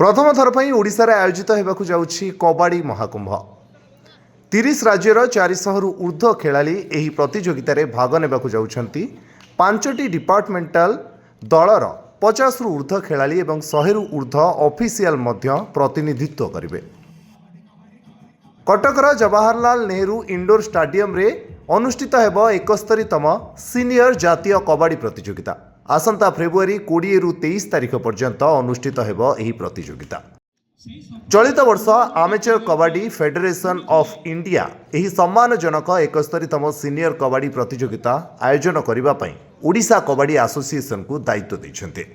प्रथम थर पर ओडिशा रे आयोजित होगाकू जाउछि कबाडी महाकुंभ। 30 राज्यर 400 रु ऊर्ध्व खेलाड़ी एही प्रतियोगिता रे भाग नेबाकू जाउछंती। 5टी डिपार्टमेंटाल दलर 50 रु ऊर्ध्व खेलाड़ी एवं 100 रु ऊर्ध्व ऑफिशियल मध्य प्रतिनिधित्व करिवे। कटकर जवाहरलाल नेहरू इंडोर स्टाडियम रे अनुष्ठित हेब 71तम सीनियर जातीय कबाडी प्रतियोगिता। आसंता फेब्रुआरी 20 रु 23 तारिख पर्यंत अनुष्ठित हेब एही प्रतियोगिता। चलित वर्ष आमेचर कबाडी फेडरेशन ऑफ इंडिया एही सम्मानजनक 71तम सीनियर कबाडी प्रतियोगिता आयोजन करने ओडिशा कबाडी एसोसिएशन को दायित्व दैछन्ते।